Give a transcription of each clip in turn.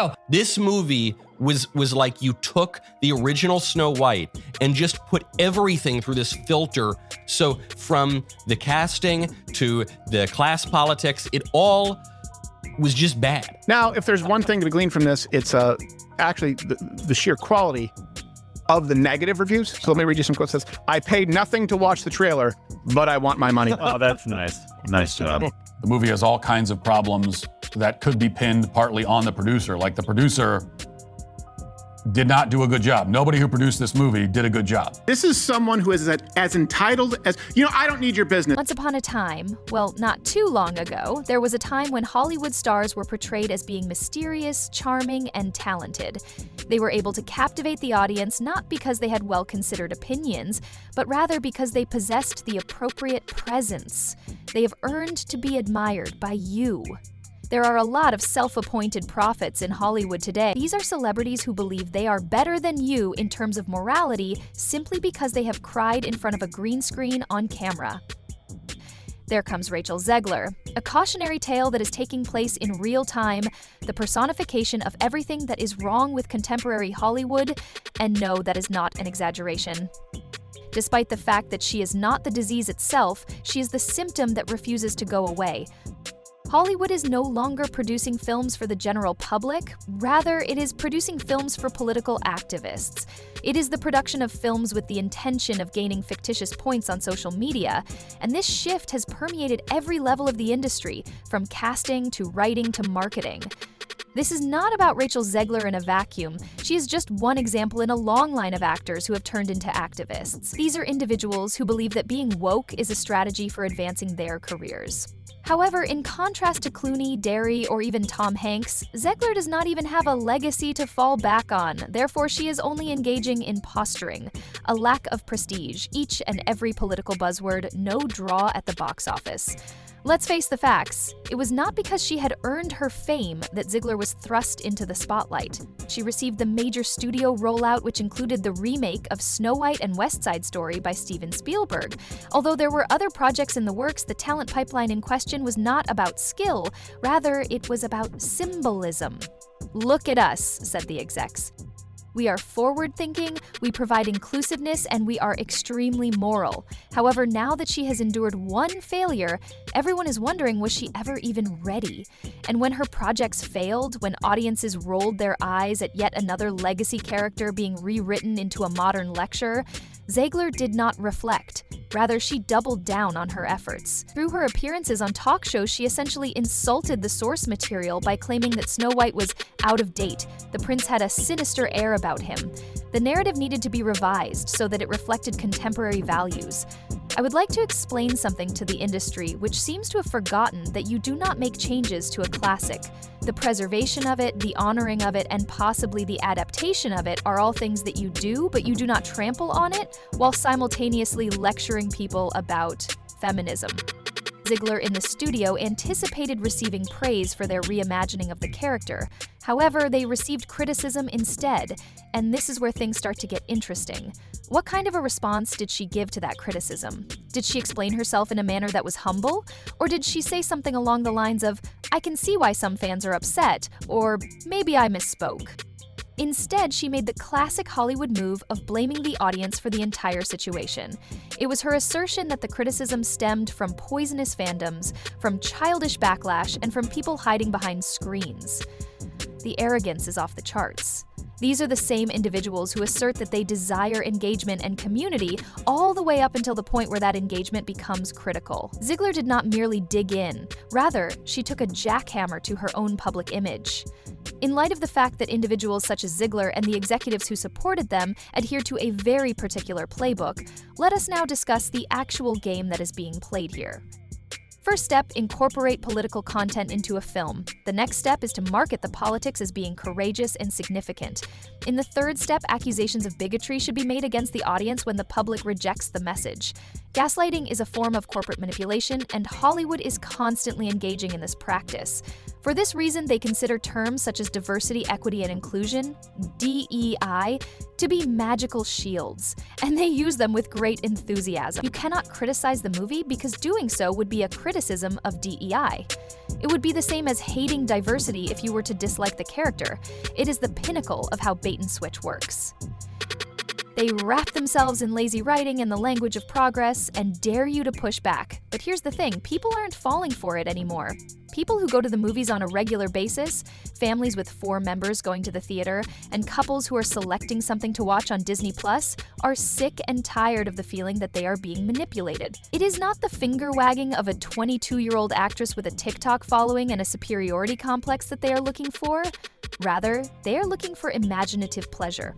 go. This movie was like you took the original Snow White and just put everything through this filter. So from the casting to the class politics, it all was just bad. Now, if there's one thing to glean from this, it's actually the sheer quality of the negative reviews. So let me read you some quotes. It says, I paid nothing to watch the trailer, but I want my money. Oh, that's nice. Nice job. The movie has all kinds of problems that could be pinned partly on the producer. Like the producer did not do a good job. Nobody who produced this movie did a good job. This is someone who is as entitled as, I don't need your business. Once upon a time, well, not too long ago, there was a time when Hollywood stars were portrayed as being mysterious, charming, and talented. They were able to captivate the audience not because they had well-considered opinions, but rather because they possessed the appropriate presence. They have earned to be admired by you. There are a lot of self-appointed prophets in Hollywood today. These are celebrities who believe they are better than you in terms of morality simply because they have cried in front of a green screen on camera. There comes Rachel Zegler, a cautionary tale that is taking place in real time, the personification of everything that is wrong with contemporary Hollywood, and no, that is not an exaggeration. Despite the fact that she is not the disease itself, she is the symptom that refuses to go away. Hollywood is no longer producing films for the general public, rather it is producing films for political activists. It is the production of films with the intention of gaining fictitious points on social media, and this shift has permeated every level of the industry, from casting to writing to marketing. This is not about Rachel Zegler in a vacuum. She is just one example in a long line of actors who have turned into activists. These are individuals who believe that being woke is a strategy for advancing their careers. However, in contrast to Clooney, Derry, or even Tom Hanks, Zegler does not even have a legacy to fall back on. Therefore, she is only engaging in posturing, a lack of prestige, each and every political buzzword, no draw at the box office. Let's face the facts. It was not because she had earned her fame that Zegler was thrust into the spotlight. She received the major studio rollout, which included the remake of Snow White and West Side Story by Steven Spielberg. Although there were other projects in the works, the talent pipeline in question was not about skill, rather it was about symbolism. Look at us, said the execs. We are forward-thinking, we provide inclusiveness, and we are extremely moral. However, now that she has endured one failure, everyone is wondering, was she ever even ready? And when her projects failed, when audiences rolled their eyes at yet another legacy character being rewritten into a modern lecture, Zegler did not reflect. Rather, she doubled down on her efforts. Through her appearances on talk shows, she essentially insulted the source material by claiming that Snow White was out of date. The prince had a sinister air about him. The narrative needed to be revised so that it reflected contemporary values. I would like to explain something to the industry which seems to have forgotten that you do not make changes to a classic. The preservation of it, the honoring of it, and possibly the adaptation of it are all things that you do, but you do not trample on it, while simultaneously lecturing people about feminism. Zegler in the studio anticipated receiving praise for their reimagining of the character. However, they received criticism instead, and this is where things start to get interesting. What kind of a response did she give to that criticism? Did she explain herself in a manner that was humble? Or did she say something along the lines of, I can see why some fans are upset, or maybe I misspoke? Instead, she made the classic Hollywood move of blaming the audience for the entire situation. It was her assertion that the criticism stemmed from poisonous fandoms, from childish backlash, and from people hiding behind screens. The arrogance is off the charts. These are the same individuals who assert that they desire engagement and community all the way up until the point where that engagement becomes critical. Zegler did not merely dig in. Rather, she took a jackhammer to her own public image. In light of the fact that individuals such as Zegler and the executives who supported them adhere to a very particular playbook, let us now discuss the actual game that is being played here. First step, incorporate political content into a film. The next step is to market the politics as being courageous and significant. In the third step, accusations of bigotry should be made against the audience when the public rejects the message. Gaslighting is a form of corporate manipulation, and Hollywood is constantly engaging in this practice. For this reason, they consider terms such as diversity, equity, and inclusion, DEI, to be magical shields, and they use them with great enthusiasm. You cannot criticize the movie because doing so would be a criticism of DEI. It would be the same as hating diversity if you were to dislike the character. It is the pinnacle of how bait and switch works. They wrap themselves in lazy writing and the language of progress and dare you to push back. But here's the thing, people aren't falling for it anymore. People who go to the movies on a regular basis, families with 4 members going to the theater, and couples who are selecting something to watch on Disney Plus are sick and tired of the feeling that they are being manipulated. It is not the finger wagging of a 22-year-old actress with a TikTok following and a superiority complex that they are looking for. Rather, they are looking for imaginative pleasure.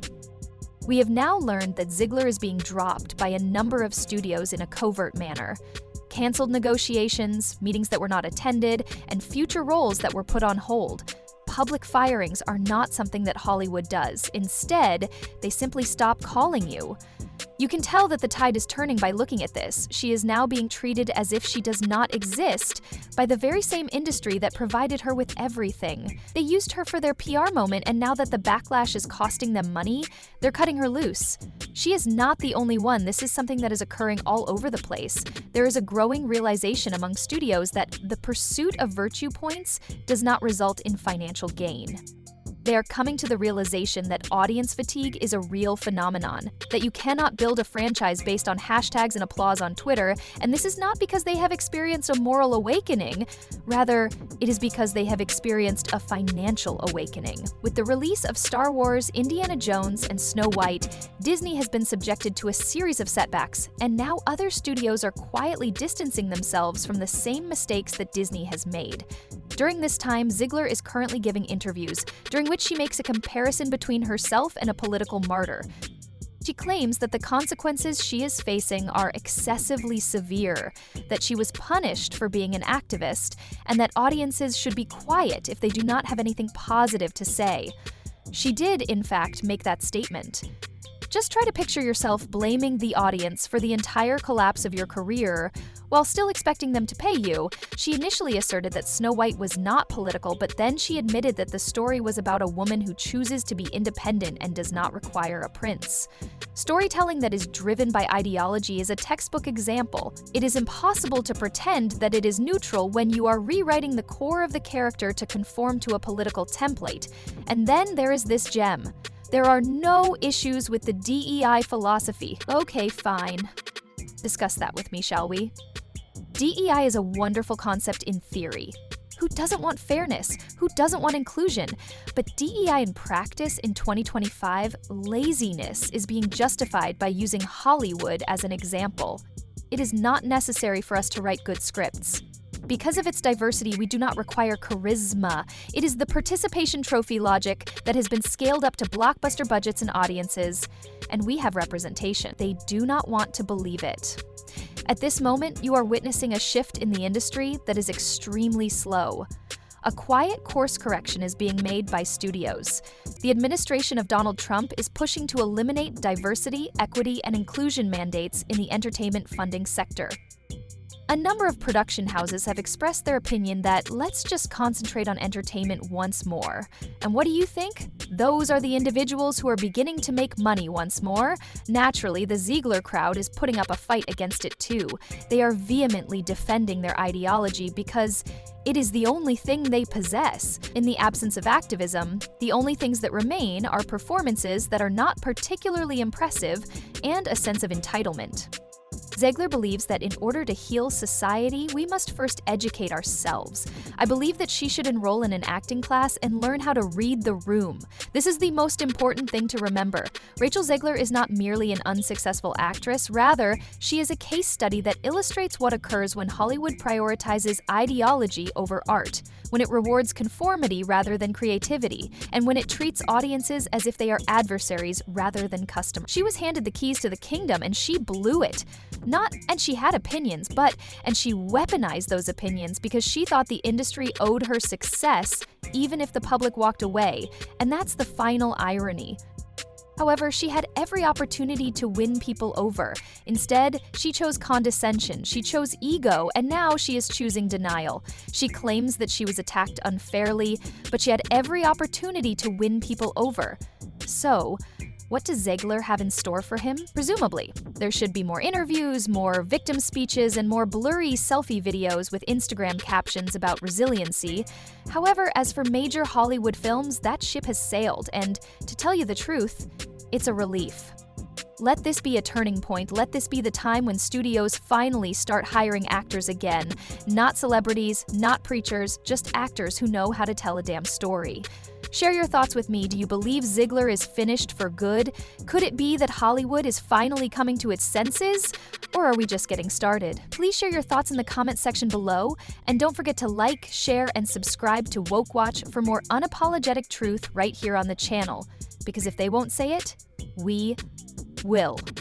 We have now learned that Zegler is being dropped by a number of studios in a covert manner. Canceled negotiations, meetings that were not attended, and future roles that were put on hold. Public firings are not something that Hollywood does. Instead, they simply stop calling you. You can tell that the tide is turning by looking at this. She is now being treated as if she does not exist by the very same industry that provided her with everything. They used her for their PR moment, and now that the backlash is costing them money, they're cutting her loose. She is not the only one. This is something that is occurring all over the place. There is a growing realization among studios that the pursuit of virtue points does not result in financial gain. They are coming to the realization that audience fatigue is a real phenomenon, that you cannot build a franchise based on hashtags and applause on Twitter, and this is not because they have experienced a moral awakening. Rather, it is because they have experienced a financial awakening. With the release of Star Wars, Indiana Jones, and Snow White, Disney has been subjected to a series of setbacks, and now other studios are quietly distancing themselves from the same mistakes that Disney has made. During this time, Zegler is currently giving interviews, during which she makes a comparison between herself and a political martyr. She claims that the consequences she is facing are excessively severe, that she was punished for being an activist, and that audiences should be quiet if they do not have anything positive to say. She did, in fact, make that statement. Just try to picture yourself blaming the audience for the entire collapse of your career while still expecting them to pay you. She initially asserted that Snow White was not political, but then she admitted that the story was about a woman who chooses to be independent and does not require a prince. Storytelling that is driven by ideology is a textbook example. It is impossible to pretend that it is neutral when you are rewriting the core of the character to conform to a political template. And then there is this gem. There are no issues with the DEI philosophy. Okay, fine. Discuss that with me, shall we? DEI is a wonderful concept in theory. Who doesn't want fairness? Who doesn't want inclusion? But DEI in practice in 2025, laziness is being justified by using Hollywood as an example. It is not necessary for us to write good scripts. Because of its diversity, we do not require charisma. It is the participation trophy logic that has been scaled up to blockbuster budgets and audiences, and we have representation. They do not want to believe it. At this moment, you are witnessing a shift in the industry that is extremely slow. A quiet course correction is being made by studios. The administration of Donald Trump is pushing to eliminate diversity, equity, and inclusion mandates in the entertainment funding sector. A number of production houses have expressed their opinion that let's just concentrate on entertainment once more. And what do you think? Those are the individuals who are beginning to make money once more. Naturally, the Zegler crowd is putting up a fight against it too. They are vehemently defending their ideology because it is the only thing they possess. In the absence of activism, the only things that remain are performances that are not particularly impressive and a sense of entitlement. Zegler believes that in order to heal society, we must first educate ourselves. I believe that she should enroll in an acting class and learn how to read the room. This is the most important thing to remember. Rachel Zegler is not merely an unsuccessful actress, rather, she is a case study that illustrates what occurs when Hollywood prioritizes ideology over art, when it rewards conformity rather than creativity, and when it treats audiences as if they are adversaries rather than customers. She was handed the keys to the kingdom and she blew it. And she had opinions, and she weaponized those opinions because she thought the industry owed her success even if the public walked away, and that's the final irony. However, she had every opportunity to win people over. Instead, she chose condescension, she chose ego, and now she is choosing denial. She claims that she was attacked unfairly, but she had every opportunity to win people over. So, what does Zegler have in store for him? Presumably, there should be more interviews, more victim speeches, and more blurry selfie videos with Instagram captions about resiliency. However, as for major Hollywood films, that ship has sailed, and to tell you the truth, it's a relief. Let this be a turning point. Let this be the time when studios finally start hiring actors again. Not celebrities, not preachers, just actors who know how to tell a damn story. Share your thoughts with me. Do you believe Zegler is finished for good? Could it be that Hollywood is finally coming to its senses? Or are we just getting started? Please share your thoughts in the comment section below, and don't forget to like, share, and subscribe to Woke Watch for more unapologetic truth right here on the channel. Because if they won't say it, we will.